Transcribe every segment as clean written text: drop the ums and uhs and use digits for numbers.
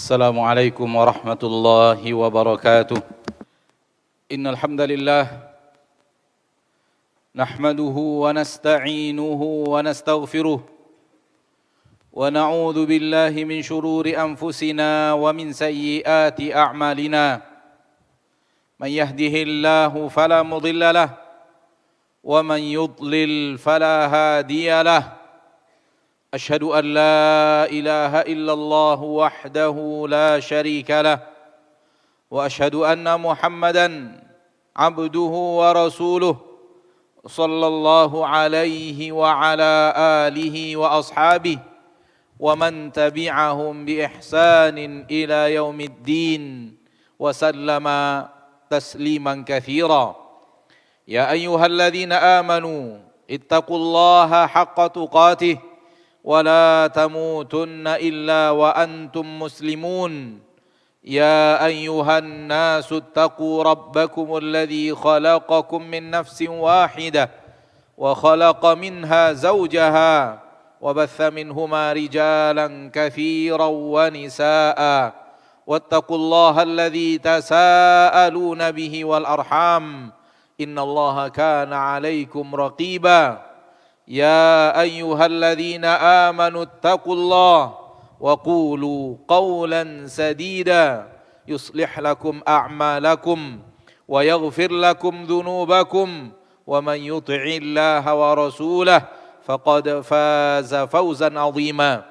السلام عليكم ورحمة الله وبركاته إن الحمد لله نحمده ونستعينه ونستغفره ونعوذ بالله من شرور أنفسنا ومن سيئات أعمالنا من يهده الله فلا مضل له ومن يضلل فلا هادي له أشهد أن لا إله إلا الله وحده لا شريك له وأشهد أن محمدًا عبده ورسوله صلى الله عليه وعلى آله وأصحابه ومن تبعهم بإحسان إلى يوم الدين وسلم تسليما كثيرا يا أيها الذين آمنوا اتقوا الله حق تقاته ولا تموتن إلا وأنتم مسلمون يا أيها الناس اتقوا ربكم الذي خلقكم من نفس واحدة وخلق منها زوجها وبث منهما رجالا كثيرا ونساء واتقوا الله الذي تساءلون به والأرحام إن الله كان عليكم رقيبا يا أيها الذين آمنوا اتقوا الله وقولوا قولا سديدا يصلح لكم أعمالكم ويغفر لكم ذنوبكم ومن يطع الله ورسوله فقد فاز فوزا عظيما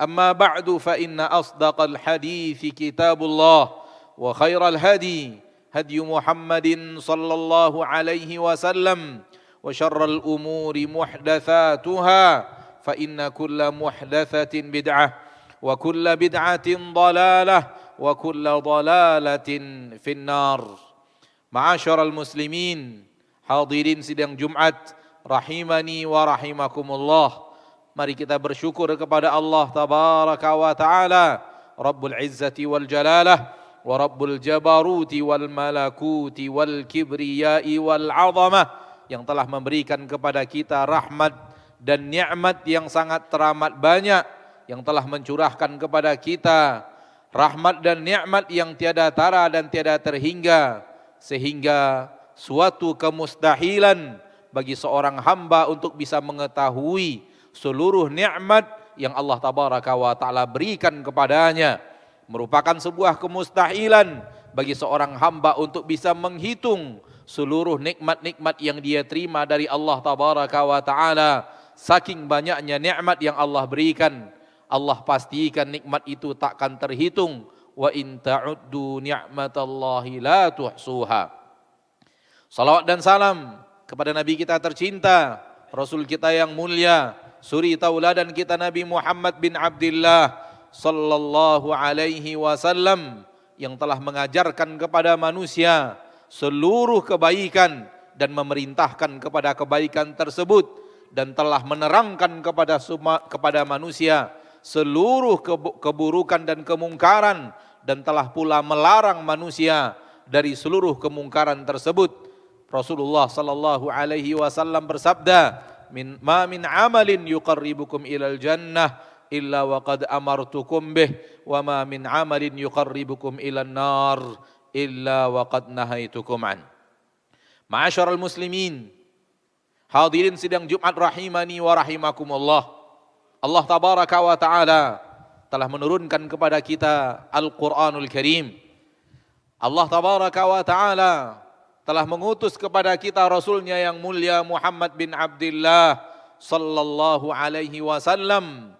أما بعد فإن أصدق الحديث كتاب الله وخير الهدي هدي محمد صلى الله عليه وسلم وشر الأمور محدثاتها فإن كل محدثة بدعة وكل بدعة ضلالة وكل ضلالة في النار. Ma'asyiral muslimin, hadirin sidang Jumat rahimani wa rahimakumullah. Mari kita bersyukur kepada Allah tabaraka wa taala, Rabbul Izzati wal Jalalah wa Rabbul Jabaruti wal Malakuti wal Kibriyai wal Azamah, yang telah memberikan kepada kita rahmat dan nikmat yang sangat teramat banyak, yang telah mencurahkan kepada kita rahmat dan nikmat yang tiada tara dan tiada terhingga, sehingga suatu kemustahilan bagi seorang hamba untuk bisa mengetahui seluruh nikmat yang Allah tabaraka wa taala berikan kepadanya, merupakan sebuah kemustahilan bagi seorang hamba untuk bisa menghitung seluruh nikmat-nikmat yang dia terima dari Allah tabaraka wa taala. Saking banyaknya nikmat yang Allah berikan, Allah pastikan nikmat itu takkan terhitung. Wa in ta'uddu ni'matallahi la tuhsuha. Salawat dan salam kepada Nabi kita tercinta, Rasul kita yang mulia, suri tauladan kita Nabi Muhammad bin Abdullah sallallahu alaihi wasallam, yang telah mengajarkan kepada manusia seluruh kebaikan dan memerintahkan kepada kebaikan tersebut, dan telah menerangkan kepada manusia seluruh keburukan dan kemungkaran, dan telah pula melarang manusia dari seluruh kemungkaran tersebut. Rasulullah sallallahu alaihi wasallam bersabda, ma min amalin yuqarribukum ilal jannah illa waqad amartukum bih wa ma min amalin yuqarribukum ilan nar illa waqad nahaitukum an. Ma'asyiral muslimin, hadirin sidang Jumat rahimani wa rahimakumullah. Allah tabaraka wa taala telah menurunkan kepada kita Al-Qur'anul Karim. Allah tabaraka wa taala telah mengutus kepada kita Rasulnya yang mulia Muhammad bin Abdullah sallallahu alaihi wasallam,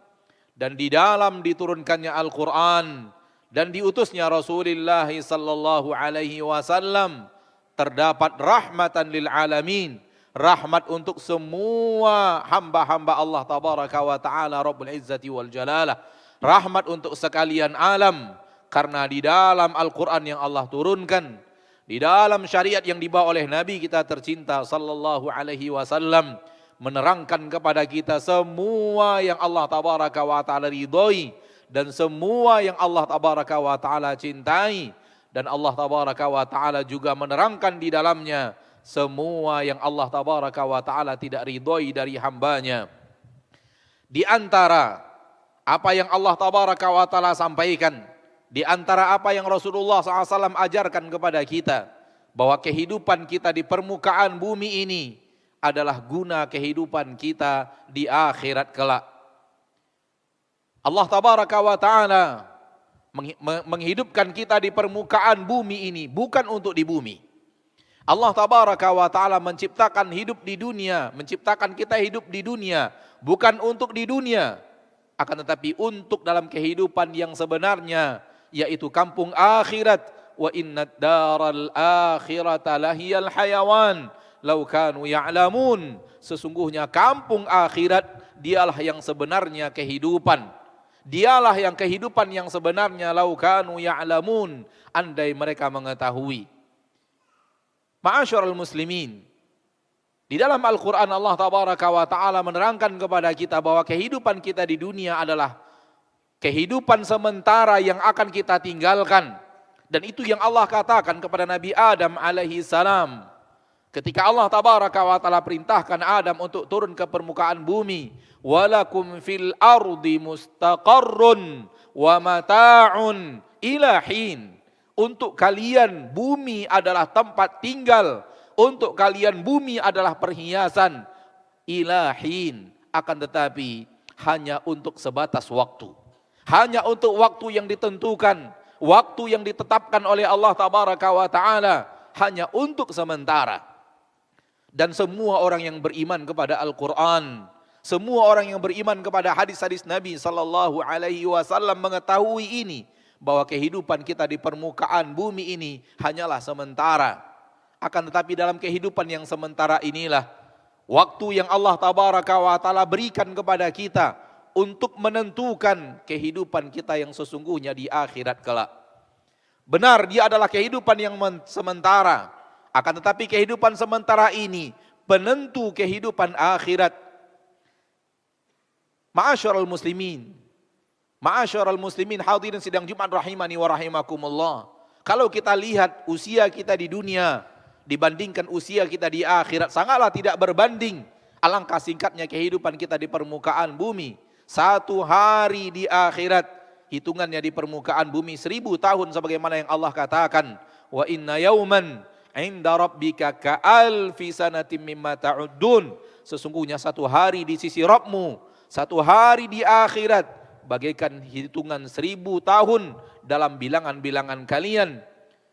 dan di dalam diturunkannya Al-Qur'an dan diutusnya Rasulullah sallallahu alaihi wasallam terdapat rahmatan lil alamin, rahmat untuk semua hamba-hamba Allah tabaraka wa taala Rabbul Izzati wal Jalalah, rahmat untuk sekalian alam. Karena di dalam Al-Qur'an yang Allah turunkan, di dalam syariat yang dibawa oleh Nabi kita tercinta sallallahu alaihi wasallam, menerangkan kepada kita semua yang Allah tabaraka wa taala ridhoi dan semua yang Allah tabaraka wa taala cintai, dan Allah tabaraka wa taala juga menerangkan di dalamnya semua yang Allah tabaraka wa taala tidak ridhoi dari hambanya. Di antara apa yang Allah tabaraka wa taala sampaikan Di antara apa yang Rasulullah SAW ajarkan kepada kita, bahwa kehidupan kita di permukaan bumi ini adalah guna kehidupan kita di akhirat kelak. Allah Tabaraka wa Ta'ala menghidupkan kita di permukaan bumi ini bukan untuk di bumi. Allah Tabaraka wa Ta'ala menciptakan hidup di dunia, menciptakan kita hidup di dunia bukan untuk di dunia, akan tetapi untuk dalam kehidupan yang sebenarnya, yaitu kampung akhirat. Wa innad daral akhirata lahiyal hayawan law kanu ya'lamun. Sesungguhnya kampung akhirat dialah yang sebenarnya kehidupan. Dialah yang kehidupan yang sebenarnya, law kanu ya'lamun, andai mereka mengetahui. Ma'asyiral muslimin, di dalam Al-Quran Allah Tabaraka wa Ta'ala menerangkan kepada kita bahwa kehidupan kita di dunia adalah kehidupan sementara yang akan kita tinggalkan. Dan itu yang Allah katakan kepada Nabi Adam alaihi salam. Ketika Allah Tabaraka wa Ta'ala perintahkan Adam untuk turun ke permukaan bumi. Walakum fil ardi mustaqarrun wa mata'un ila hin. Untuk kalian bumi adalah tempat tinggal. Untuk kalian bumi adalah perhiasan. Ila hin. Akan tetapi hanya untuk sebatas waktu. Hanya untuk waktu yang ditentukan, waktu yang ditetapkan oleh Allah Tabaraka wa Ta'ala, hanya untuk sementara. Dan semua orang yang beriman kepada Al-Quran, semua orang yang beriman kepada hadis-hadis Nabi Sallallahu Alaihi Wasallam mengetahui ini, bahwa kehidupan kita di permukaan bumi ini hanyalah sementara. Akan tetapi dalam kehidupan yang sementara inilah waktu yang Allah Tabaraka wa Ta'ala berikan kepada kita untuk menentukan kehidupan kita yang sesungguhnya di akhirat kelak. Benar, dia adalah kehidupan yang sementara. Akan tetapi kehidupan sementara ini penentu kehidupan akhirat. Ma'asyiral muslimin, hadirin sidang Jumat rahimani wa rahimakumullah. Kalau kita lihat usia kita di dunia dibandingkan usia kita di akhirat, sangatlah tidak berbanding. Alangkah singkatnya kehidupan kita di permukaan bumi. Satu hari di akhirat, hitungannya di permukaan bumi 1000 tahun sebagaimana yang Allah katakan. Wa inna yauman inda rabbika ka'alfi sanatim mimma ta'uddun. Sesungguhnya satu hari di sisi Rabbmu, satu hari di akhirat, bagaikan hitungan 1000 tahun dalam bilangan-bilangan kalian.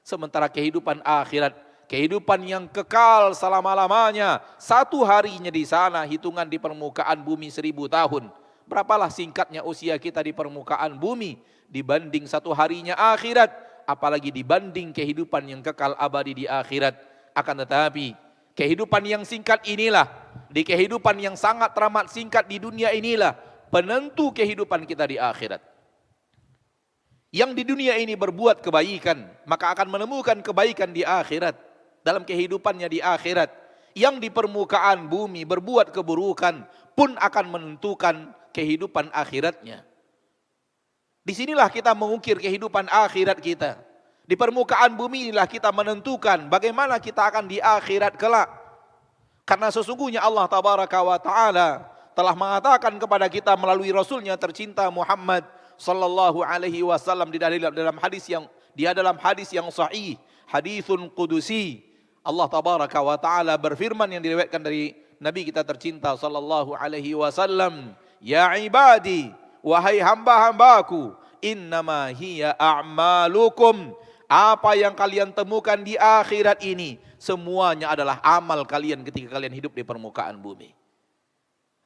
Sementara kehidupan akhirat, kehidupan yang kekal selama-lamanya, satu harinya di sana, hitungan di permukaan bumi 1000 tahun. Berapalah singkatnya usia kita di permukaan bumi dibanding satu harinya akhirat, apalagi dibanding kehidupan yang kekal abadi di akhirat. Akan tetapi kehidupan yang singkat inilah, di kehidupan yang sangat teramat singkat di dunia inilah penentu kehidupan kita di akhirat. Yang di dunia ini berbuat kebaikan, maka akan menemukan kebaikan di akhirat, dalam kehidupannya di akhirat. Yang di permukaan bumi berbuat keburukan pun akan menentukan kehidupan akhiratnya. Disinilah kita mengukir kehidupan akhirat kita. Di permukaan bumi inilah kita menentukan bagaimana kita akan di akhirat kelak. Karena sesungguhnya Allah Tabaraka wa Ta'ala telah mengatakan kepada kita melalui Rasulnya tercinta Muhammad Sallallahu Alaihi Wasallam di dalam hadis yang sahih, haditsun qudusi. Allah Tabaraka wa Ta'ala berfirman yang diriwayatkan dari Nabi kita tercinta Sallallahu Alaihi Wasallam. Ya ibadi, wahai hamba-hambaku, innama hiya a'malukum. Apa yang kalian temukan di akhirat ini, semuanya adalah amal kalian ketika kalian hidup di permukaan bumi.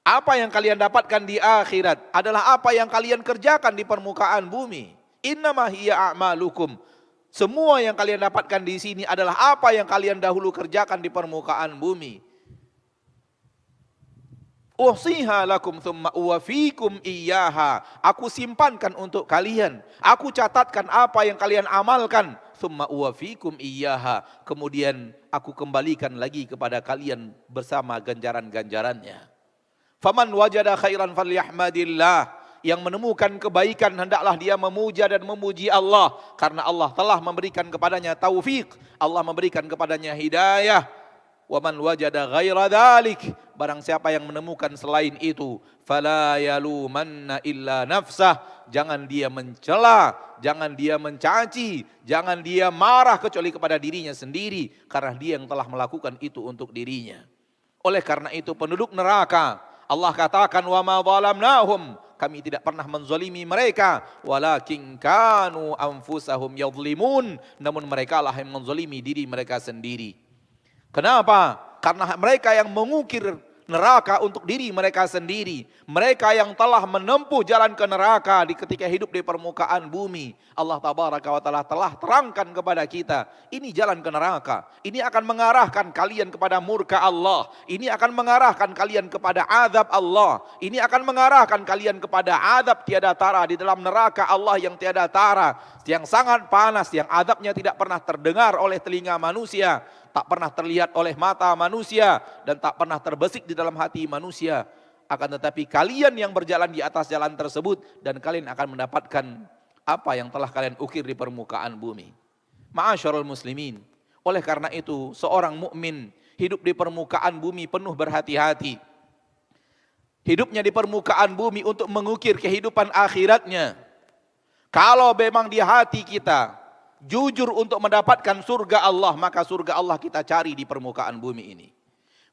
Apa yang kalian dapatkan di akhirat adalah apa yang kalian kerjakan di permukaan bumi. Innama hiya a'malukum. Semua yang kalian dapatkan di sini adalah apa yang kalian dahulu kerjakan di permukaan bumi. Uhsiha lakum thumma uwafikum iyyaha. Aku simpankan untuk kalian. Aku catatkan apa yang kalian amalkan. Thumma uwafikum iyyaha. Kemudian aku kembalikan lagi kepada kalian bersama ganjaran-ganjarannya. Faman wajada khairan falyahmadillah. Yang menemukan kebaikan hendaklah dia memuja dan memuji Allah. Karena Allah telah memberikan kepadanya taufik. Allah memberikan kepadanya hidayah. Wa man wajada ghaira dzalik, barang siapa yang menemukan selain itu, fala yalumanna illa nafsah, jangan dia mencela, jangan dia mencaci, jangan dia marah kecuali kepada dirinya sendiri karena dia yang telah melakukan itu untuk dirinya. Oleh karena itu penduduk neraka, Allah katakan wa ma zalamnahum, kami tidak pernah menzalimi mereka, walakin kanu anfusahum yadhlimun, namun mereka lah yang menzalimi diri mereka sendiri. Kenapa? Karena mereka yang mengukir neraka untuk diri mereka sendiri. Mereka yang telah menempuh jalan ke neraka ketika hidup di permukaan bumi. Allah Tabaraka wa Ta'ala telah terangkan kepada kita, ini jalan ke neraka. Ini akan mengarahkan kalian kepada murka Allah. Ini akan mengarahkan kalian kepada azab Allah. Ini akan mengarahkan kalian kepada azab tiada tara di dalam neraka Allah yang tiada tara, yang sangat panas, yang azabnya tidak pernah terdengar oleh telinga manusia, tak pernah terlihat oleh mata manusia, dan tak pernah terbesit di dalam hati manusia. Akan tetapi kalian yang berjalan di atas jalan tersebut, dan kalian akan mendapatkan apa yang telah kalian ukir di permukaan bumi. Ma'asyarul muslimin, oleh karena itu seorang mukmin hidup di permukaan bumi penuh berhati-hati. Hidupnya di permukaan bumi untuk mengukir kehidupan akhiratnya. Kalau memang di hati kita jujur untuk mendapatkan surga Allah, maka surga Allah kita cari di permukaan bumi ini.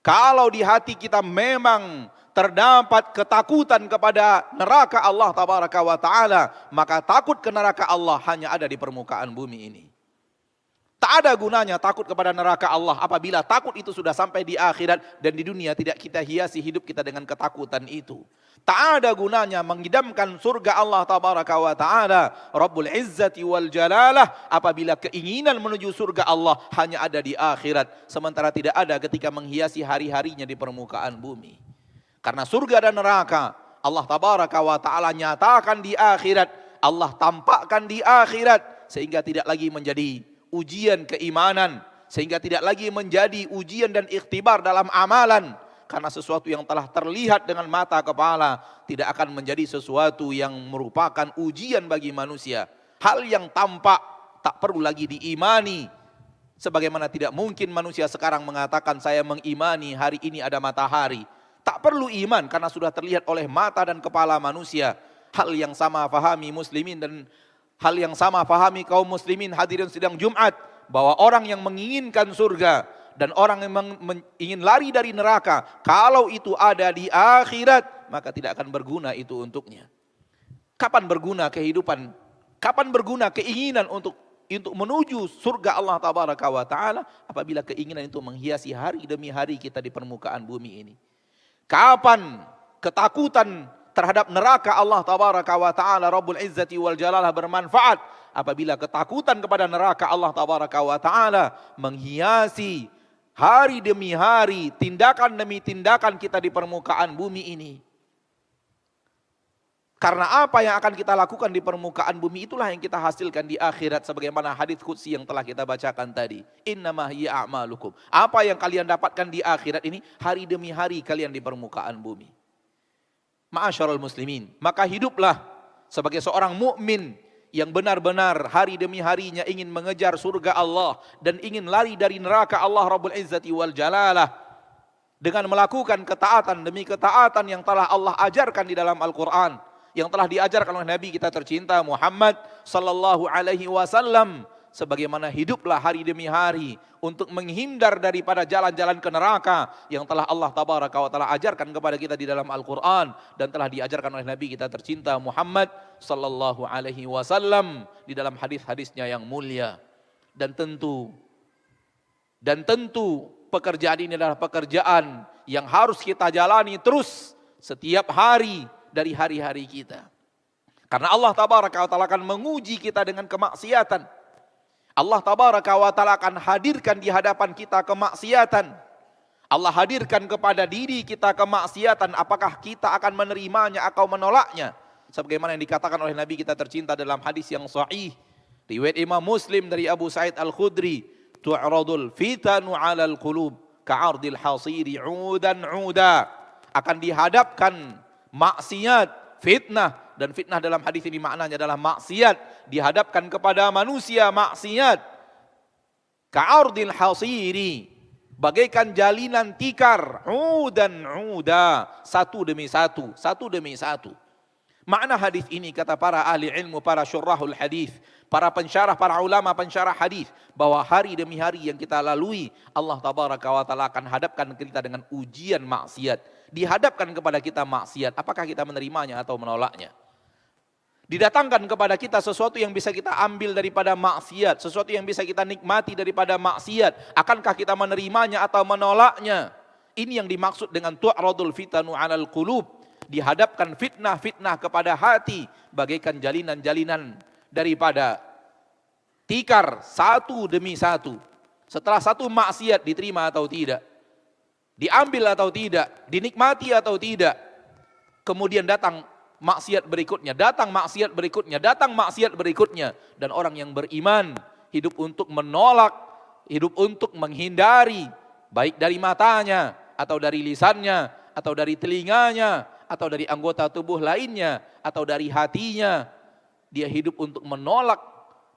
Kalau di hati kita memang terdapat ketakutan kepada neraka Allah Tabaraka wa Ta'ala, maka takut ke neraka Allah hanya ada di permukaan bumi ini. Tak ada gunanya takut kepada neraka Allah apabila takut itu sudah sampai di akhirat dan di dunia tidak kita hiasi hidup kita dengan ketakutan itu. Tak ada gunanya mengidamkan surga Allah Tabaraka wa Ta'ala Rabbul Izzati wal Jalalah apabila keinginan menuju surga Allah hanya ada di akhirat, sementara tidak ada ketika menghiasi hari-harinya di permukaan bumi. Karena surga dan neraka Allah Tabaraka wa Ta'ala nyatakan di akhirat, Allah tampakkan di akhirat, sehingga tidak lagi menjadi ujian keimanan, sehingga tidak lagi menjadi ujian dan ikhtibar dalam amalan. Karena sesuatu yang telah terlihat dengan mata kepala tidak akan menjadi sesuatu yang merupakan ujian bagi manusia. Hal yang tampak tak perlu lagi diimani. Sebagaimana tidak mungkin manusia sekarang mengatakan saya mengimani hari ini ada matahari. Tak perlu iman karena sudah terlihat oleh mata dan kepala manusia. Hal yang sama fahami muslimin dan hal yang sama fahami kaum muslimin hadirin sidang Jumat, bahwa orang yang menginginkan surga dan orang yang ingin lari dari neraka, kalau itu ada di akhirat, maka tidak akan berguna itu untuknya. Kapan berguna kehidupan? Kapan berguna keinginan untuk menuju surga Allah Tabaraka wa Ta'ala? Apabila keinginan itu menghiasi hari demi hari kita di permukaan bumi ini. Kapan ketakutan terhadap neraka Allah Tabaraka wa Ta'ala Rabbul Izzati wal Jalalah bermanfaat? Apabila ketakutan kepada neraka Allah Tabaraka wa Ta'ala menghiasi hari demi hari, tindakan demi tindakan kita di permukaan bumi ini. Karena apa yang akan kita lakukan di permukaan bumi itulah yang kita hasilkan di akhirat, sebagaimana hadits qudsi yang telah kita bacakan tadi. Innama hiya a'malukum. Apa yang kalian dapatkan di akhirat ini hari demi hari kalian di permukaan bumi. Ma'asyarul muslimin, maka hiduplah sebagai seorang mukmin yang benar-benar hari demi harinya ingin mengejar surga Allah dan ingin lari dari neraka Allah Rabbul Izzati wal Jalalah dengan melakukan ketaatan demi ketaatan yang telah Allah ajarkan di dalam Al-Quran, yang telah diajarkan oleh Nabi kita tercinta Muhammad sallallahu alaihi wasallam. Sebagaimana hiduplah hari demi hari untuk menghindar daripada jalan-jalan ke neraka yang telah Allah Tabaraka wa Ta'ala ajarkan kepada kita di dalam Al-Quran dan telah diajarkan oleh Nabi kita tercinta Muhammad sallallahu alaihi wasallam di dalam hadis-hadisnya yang mulia. Dan tentu pekerjaan ini adalah pekerjaan yang harus kita jalani terus setiap hari dari hari-hari kita. Karena Allah Tabaraka wa Ta'ala akan menguji kita dengan kemaksiatan. Allah Tabaraka wa Ta'ala akan hadirkan di hadapan kita kemaksiatan. Allah hadirkan kepada diri kita kemaksiatan. Apakah kita akan menerimanya atau menolaknya? Sebagaimana yang dikatakan oleh Nabi kita tercinta dalam hadis yang sahih, riwayat Imam Muslim dari Abu Sa'id Al-Khudri, tu'radul fitanu 'alal qulub ka'ardil hasiri 'udan 'uda. Akan dihadapkan maksiat, fitnah, dan fitnah dalam hadis ini maknanya adalah maksiat dihadapkan kepada manusia, maksiat ka'ardil hasiri bagaikan jalinan tikar, udan uda, satu demi satu, satu demi satu. Makna hadis ini kata para ahli ilmu, para syurahul hadis, para pensyarah, para ulama pensyarah hadis, bahwa hari demi hari yang kita lalui, Allah tabaraka wa taala akan hadapkan kita dengan ujian maksiat. Dihadapkan kepada kita maksiat, apakah kita menerimanya atau menolaknya? Didatangkan kepada kita sesuatu yang bisa kita ambil daripada maksiat, sesuatu yang bisa kita nikmati daripada maksiat, akankah kita menerimanya atau menolaknya? Ini yang dimaksud dengan tu'radul fitanu 'alal qulub. Dihadapkan fitnah-fitnah kepada hati bagaikan jalinan-jalinan daripada tikar, satu demi satu. Setelah satu maksiat diterima atau tidak, diambil atau tidak, dinikmati atau tidak, kemudian datang maksiat berikutnya, datang maksiat berikutnya, datang maksiat berikutnya. Dan orang yang beriman hidup untuk menolak, hidup untuk menghindari, baik dari matanya, atau dari lisannya, atau dari telinganya, atau dari anggota tubuh lainnya, atau dari hatinya. Dia hidup untuk menolak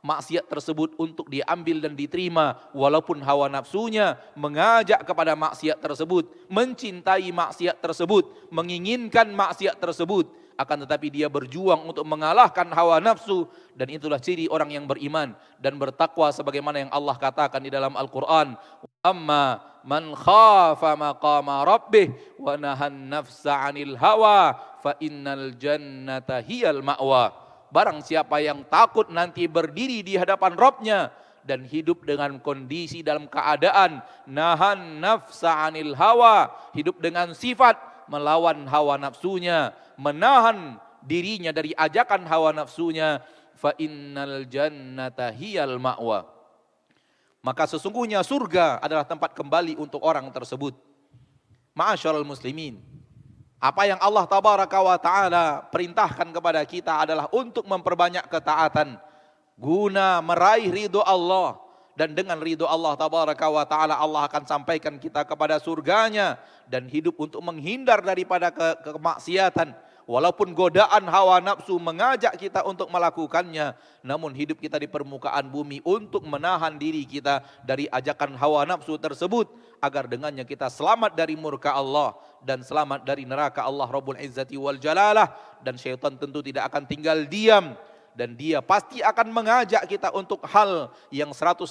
maksiat tersebut untuk diambil dan diterima, walaupun hawa nafsunya mengajak kepada maksiat tersebut, mencintai maksiat tersebut, menginginkan maksiat tersebut. Akan tetapi dia berjuang untuk mengalahkan hawa nafsu, dan itulah ciri orang yang beriman dan bertakwa sebagaimana yang Allah katakan di dalam Al-Quran. Amma man khafa maqama rabbih wa nahan nafsa 'anil hawa fa innal jannata hiyal ma'wa. Barang siapa yang takut nanti berdiri di hadapan Rabbnya dan hidup dengan kondisi dalam keadaan nahan nafsa 'anil hawa, hidup dengan sifat melawan hawa nafsunya, menahan dirinya dari ajakan hawa nafsunya, fa innal jannata hiyal ma'wa. Maka sesungguhnya surga adalah tempat kembali untuk orang tersebut. Ma'asyiral muslimin, apa yang Allah tabaraka wa ta'ala perintahkan kepada kita adalah untuk memperbanyak ketaatan guna meraih ridho Allah. Dan dengan ridho Allah tabaraka wa ta'ala, Allah akan sampaikan kita kepada surganya dan hidup untuk menghindar daripada kemaksiatan. Walaupun godaan hawa nafsu mengajak kita untuk melakukannya, namun hidup kita di permukaan bumi untuk menahan diri kita dari ajakan hawa nafsu tersebut, agar dengannya kita selamat dari murka Allah dan selamat dari neraka Allah Rabbul Izzati wal Jalalah. Dan syaitan tentu tidak akan tinggal diam, dan dia pasti akan mengajak kita untuk hal yang 180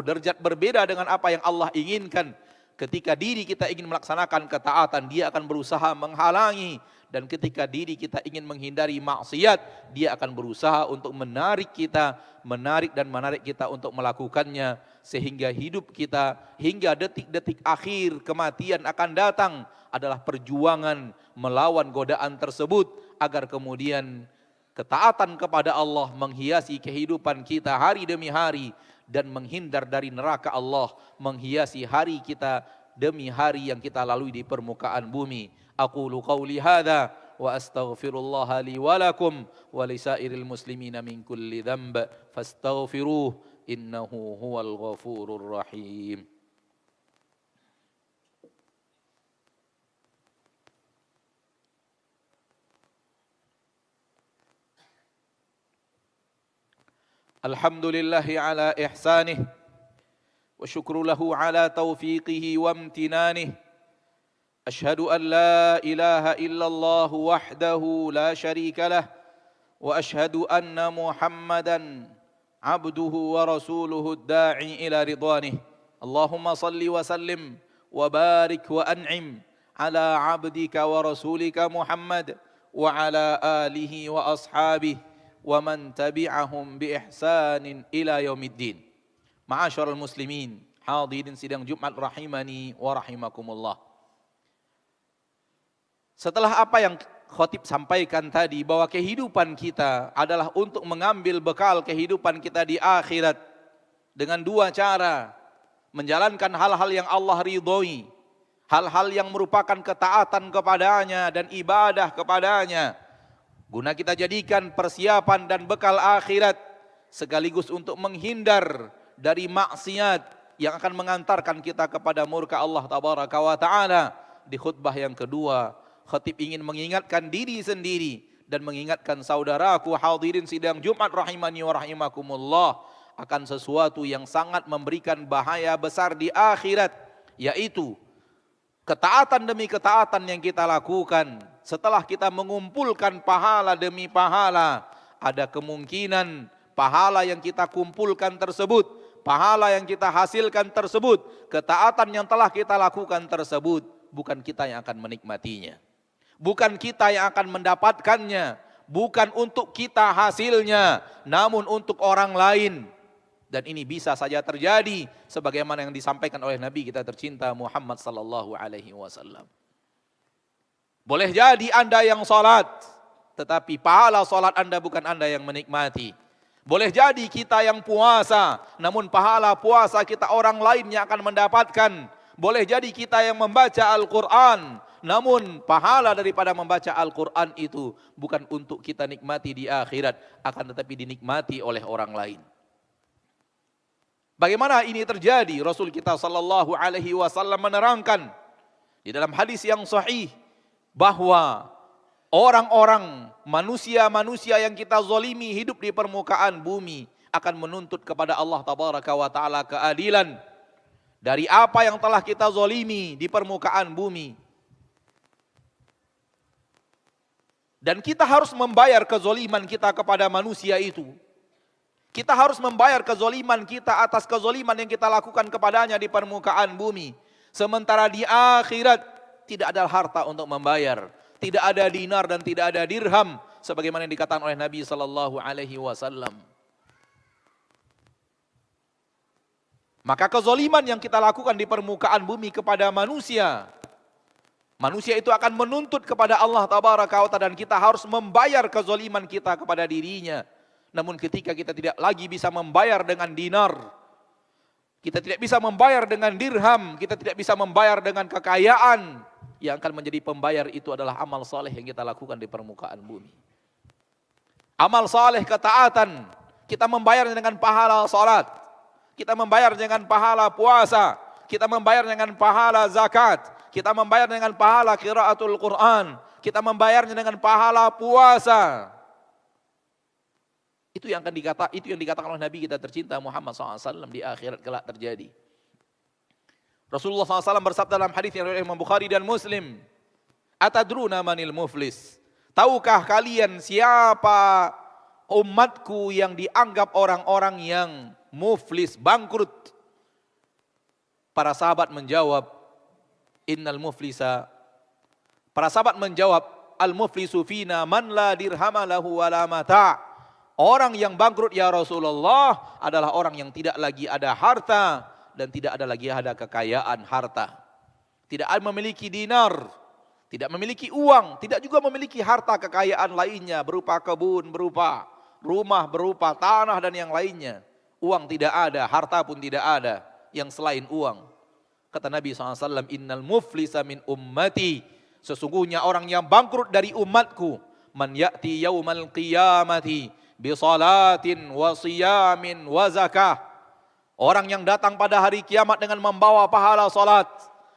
derajat berbeda dengan apa yang Allah inginkan. Ketika diri kita ingin melaksanakan ketaatan, dia akan berusaha menghalangi. Dan ketika diri kita ingin menghindari maksiat, dia akan berusaha untuk menarik kita, menarik kita untuk melakukannya. Sehingga hidup kita hingga detik-detik akhir kematian akan datang adalah perjuangan melawan godaan tersebut, agar kemudian ketaatan kepada Allah menghiasi kehidupan kita hari demi hari, dan menghindar dari neraka Allah menghiasi hari kita demi hari yang kita lalui di permukaan bumi. Aqulu qawli hadha wa astaghfirullah li wa lakum wa lisairil muslimina min kulli dhanb fastaghfiruh innahu huwal ghafurur rahim. Alhamdulillahi ala ihsanih wa syukru lahu ala taufiqihi wa amtinanih. Ashhadu an la ilaha illallah wahdahu la syarika lah wa ashhadu anna Muhammadan abduhu wa rasuluhu ad-da'i ila ridwanih. Allahumma salli wa sallim wa barik wa an'im ala abdika wa rasulika Muhammad wa ala alihi wa ashabihi wa man tabi'ahum bi ihsanin ila yaumiddin. Ma'asyiral muslimin, hadirin sidang Jumat rahimani wa rahimakumullah. Setelah apa yang khotib sampaikan tadi, bahwa kehidupan kita adalah untuk mengambil bekal kehidupan kita di akhirat dengan dua cara: menjalankan hal-hal yang Allah ridhoi, hal-hal yang merupakan ketaatan kepadanya dan ibadah kepadanya, guna kita jadikan persiapan dan bekal akhirat, sekaligus untuk menghindar dari maksiat yang akan mengantarkan kita kepada murka Allah tabaraka wa ta'ala. Di khutbah yang kedua, khatib ingin mengingatkan diri sendiri dan mengingatkan saudaraku hadirin sidang Jumat rahimani wa rahimakumullah akan sesuatu yang sangat memberikan bahaya besar di akhirat, yaitu ketaatan demi ketaatan yang kita lakukan. Setelah kita mengumpulkan pahala demi pahala, ada kemungkinan pahala yang kita kumpulkan tersebut, pahala yang kita hasilkan tersebut, ketaatan yang telah kita lakukan tersebut, bukan kita yang akan menikmatinya. Bukan kita yang akan mendapatkannya, bukan untuk kita hasilnya, namun untuk orang lain. Dan ini bisa saja terjadi sebagaimana yang disampaikan oleh Nabi kita tercinta Muhammad sallallahu alaihi wasallam. Boleh jadi Anda yang salat, tetapi pahala salat Anda bukan Anda yang menikmati. Boleh jadi kita yang puasa, namun pahala puasa kita orang lain yang akan mendapatkan. Boleh jadi kita yang membaca Al-Quran, namun pahala daripada membaca Al-Quran itu bukan untuk kita nikmati di akhirat, akan tetapi dinikmati oleh orang lain. Bagaimana ini terjadi? Rasul kita sallallahu alaihi wasallam menerangkan di dalam hadis yang sahih bahwa orang-orang, manusia-manusia yang kita zalimi hidup di permukaan bumi akan menuntut kepada Allah tabaraka wa taala keadilan dari apa yang telah kita zalimi di permukaan bumi. Dan kita harus membayar kezaliman kita kepada manusia itu. Kita harus membayar kezaliman kita atas kezaliman yang kita lakukan kepadanya di permukaan bumi. Sementara di akhirat tidak ada harta untuk membayar, tidak ada dinar dan tidak ada dirham sebagaimana yang dikatakan oleh Nabi sallallahu alaihi wasallam. Maka kezaliman yang kita lakukan di permukaan bumi kepada manusia, manusia itu akan menuntut kepada Allah tabaraka wa taala dan kita harus membayar kezaliman kita kepada dirinya. Namun ketika kita tidak lagi bisa membayar dengan dinar, kita tidak bisa membayar dengan dirham, kita tidak bisa membayar dengan kekayaan, yang akan menjadi pembayar itu adalah amal saleh yang kita lakukan di permukaan bumi. Amal saleh ketaatan, kita membayar dengan pahala salat, kita membayar dengan pahala puasa, kita membayar dengan pahala zakat, kita membayar dengan pahala qiraatul Quran, kita membayarnya dengan pahala puasa. Itu yang dikatakan oleh Nabi kita tercinta Muhammad SAW di akhirat kelak terjadi. Rasulullah SAW bersabda dalam hadis yang riwayat Imam Bukhari dan Muslim, "Atadruna manil muflis?" Tahukah kalian siapa umatku yang dianggap orang-orang yang muflis, bangkrut? Para sahabat menjawab, "Innal muflisa." Para sahabat menjawab, "Al-muflisu fina man la dirhama lahu wa la mata'." Orang yang bangkrut ya Rasulullah adalah orang yang tidak lagi ada harta dan tidak ada lagi ada kekayaan harta. Tidak memiliki dinar, tidak memiliki uang, tidak juga memiliki harta kekayaan lainnya berupa kebun, berupa rumah, berupa tanah dan yang lainnya. Uang tidak ada, harta pun tidak ada yang selain uang. Kata Nabi SAW, "Innal muflisa min ummati." Sesungguhnya orang yang bangkrut dari umatku, man ya'ti yaumal qiyamati bisalatin wa siyamin wa zakah. Orang yang datang pada hari kiamat dengan membawa pahala salat,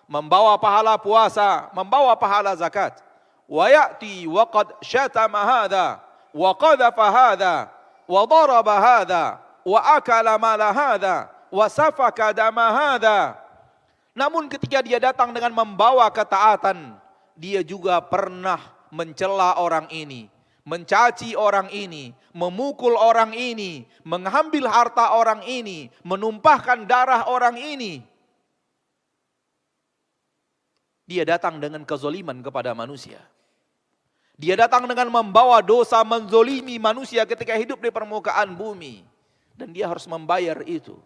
membawa pahala puasa, membawa pahala zakat. Wa ya'ti wa qad syatama hadha wa qadhafa hadha wa daraba hadha wa akala mala hadha wa safaka dama hadha. Namun ketika dia datang dengan membawa ketaatan, dia juga pernah mencela orang ini, mencaci orang ini, memukul orang ini, mengambil harta orang ini, menumpahkan darah orang ini. Dia datang dengan kezoliman kepada manusia. Dia datang dengan membawa dosa menzolimi manusia ketika hidup di permukaan bumi. Dan dia harus membayar itu.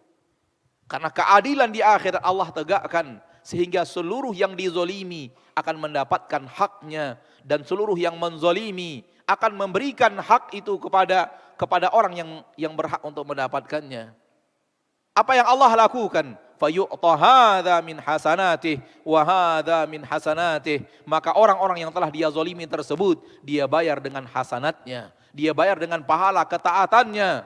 Karena keadilan di akhirat Allah tegakkan, sehingga seluruh yang dizolimi akan mendapatkan haknya, dan seluruh yang menzolimi akan memberikan hak itu kepada orang yang berhak untuk mendapatkannya. Apa yang Allah lakukan? Fayu'ta hadza min hasanatih wa hadza min hasanatih. Maka orang-orang yang telah dia zalimi tersebut, dia bayar dengan hasanatnya, dia bayar dengan pahala ketaatannya.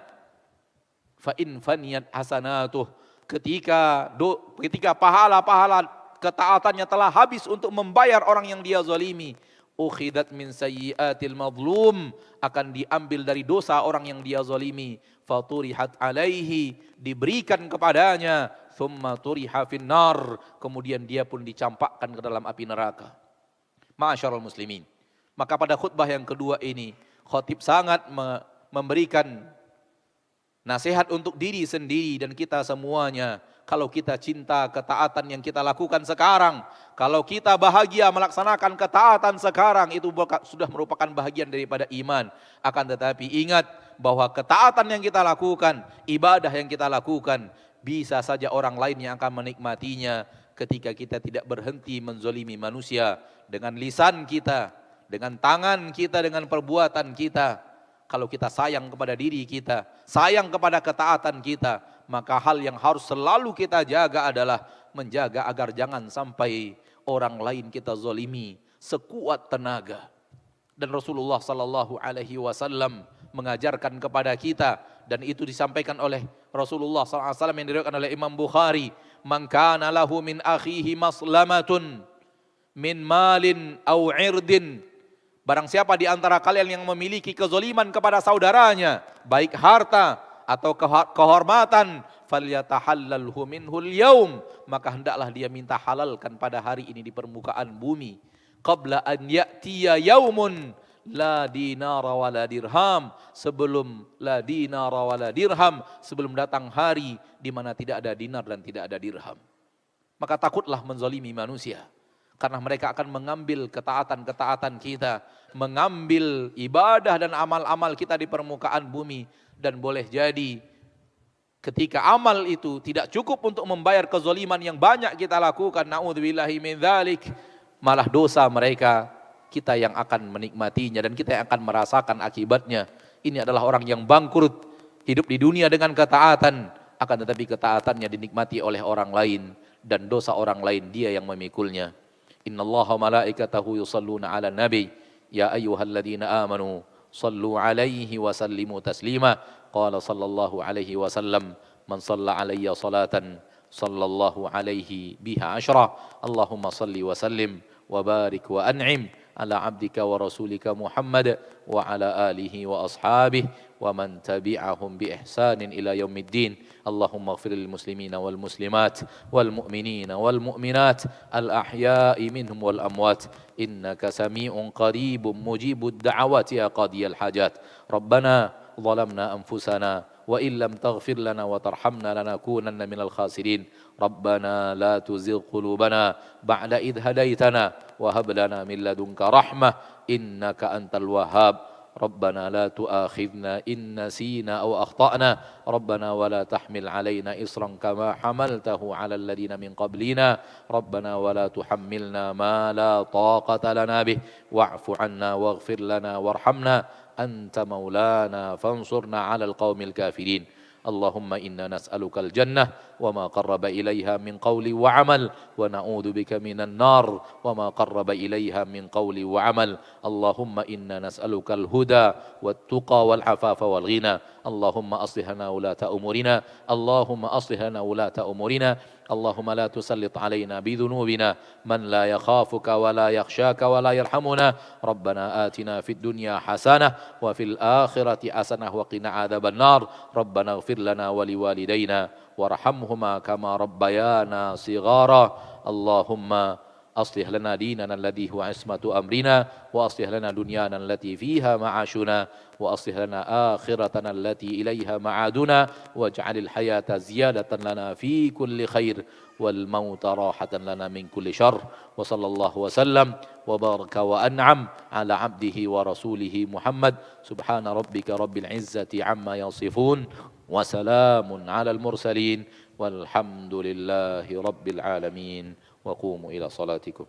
Fa in faniyat hasanatuh, ketika pahala-pahala ketaatannya telah habis untuk membayar orang yang dia zalimi, ukhidat min sayyiatil madlum, akan diambil dari dosa orang yang dia zalimi, faturihat alaihi, diberikan kepadanya, thumma turiha finnar, kemudian dia pun dicampakkan ke dalam api neraka. Ma'asyiral muslimin, maka pada khutbah yang kedua ini khatib sangat memberikan nasihat untuk diri sendiri dan kita semuanya. Kalau kita cinta ketaatan yang kita lakukan sekarang, kalau kita bahagia melaksanakan ketaatan sekarang, itu sudah merupakan bahagian daripada iman. Akan tetapi ingat bahwa ketaatan yang kita lakukan, ibadah yang kita lakukan, bisa saja orang lain yang akan menikmatinya ketika kita tidak berhenti menzolimi manusia dengan lisan kita, dengan tangan kita, dengan perbuatan kita. Kalau kita sayang kepada diri kita, sayang kepada ketaatan kita, maka hal yang harus selalu kita jaga adalah menjaga agar jangan sampai orang lain kita zalimi sekuat tenaga. Dan Rasulullah sallallahu alaihi wasallam mengajarkan kepada kita, dan itu disampaikan oleh Rasulullah sallallahu alaihi wasallam yang diriwayatkan oleh Imam Bukhari, "Man kana lahu min akhihi maslamatun min malin aw 'irdin." Barang siapa di antara kalian yang memiliki kezaliman kepada saudaranya, baik harta atau kehormatan, falyatahallalhu minhul yaum, maka hendaklah dia minta halalkan pada hari ini di permukaan bumi. Qabla an ya'tiya yaumun la dinara wala dirham, sebelum la dinara wala dirham, sebelum datang hari di mana tidak ada dinar dan tidak ada dirham. Maka takutlah menzalimi manusia, karena mereka akan mengambil ketaatan-ketaatan kita, mengambil ibadah dan amal-amal kita di permukaan bumi. Dan boleh jadi ketika amal itu tidak cukup untuk membayar kezaliman yang banyak kita lakukan, na'udzubillahi min dzalik, malah dosa mereka kita yang akan menikmatinya dan kita yang akan merasakan akibatnya. Ini adalah orang yang bangkrut, hidup di dunia dengan ketaatan, akan tetapi ketaatannya dinikmati oleh orang lain dan dosa orang lain dia yang memikulnya. Innallaha malaikatahu yusalluna 'alan nabi ya ayyuhalladzina amanu sallu 'alaihi wa sallimu taslima. Qala sallallahu alaihi wasallam, man shalla 'alayya salatan sallallahu alaihi biha asyra. Allahumma salli wa sallim wa barik wa an'im ala 'abdika wa rasulika Muhammad wa ala alihi wa ashabihi wa man tabi'ahum bi ihsanin ila yaumiddin. Allahumma ighfir lil muslimina wal muslimat wal mu'minina wal mu'minat al ahya'i minhum wal amwat innaka sami'un qaribun mujibud da'awati ya qadiyal hajat. Rabbana ظلمنا أنفسنا وإن لم تغفر لنا وترحمنا لنكونن من الخاسرين. ربنا لا تزغ قلوبنا بعد إذ هديتنا وهب لنا من لدنك رحمة إنك أنت الوهاب. ربنا لا تؤاخذنا إن نسينا أو أخطأنا. ربنا ولا تحمل علينا إصرا كما حملته على الذين من قبلنا. ربنا ولا تحملنا ما لا طاقة لنا به واعف عنا واغفر لنا وارحمنا أنت مولانا فانصرنا على القوم الكافرين. اللهم إنا نسألك الجنة وما قرب إليها من قول وعمل ونعوذ بك من النار وما قرب إليها من قول وعمل. اللهم إنا نسألك الهدى والتقى والعفاف والغنى. اللهم أصلح لنا ولاة أمورنا. اللهم أصلح لنا ولاة أمورنا. اللهم لا تسلط علينا بذنوبنا من لا يخافك ولا يخشاك ولا يرحمنا. ربنا آتنا في الدنيا حسنة وفي الآخرة حسنة وقنا عذاب النار. ربنا اغفر لنا ولوالدينا وارحمهما كما ربيانا صغارا. اللهم أصلح لنا ديننا الذي هو عصمة أمرنا وأصلح لنا دنيانا التي فيها معاشنا وأصلح لنا آخرتنا التي إليها معادنا واجعل الحياة زيادة لنا في كل خير والموت راحة لنا من كل شر. وصلى الله وسلم وبارك وأنعم على عبده ورسوله محمد. سبحان ربك رب العزة عما يصفون وسلام على المرسلين والحمد لله رب العالمين. وقوموا إلى صلاتكم.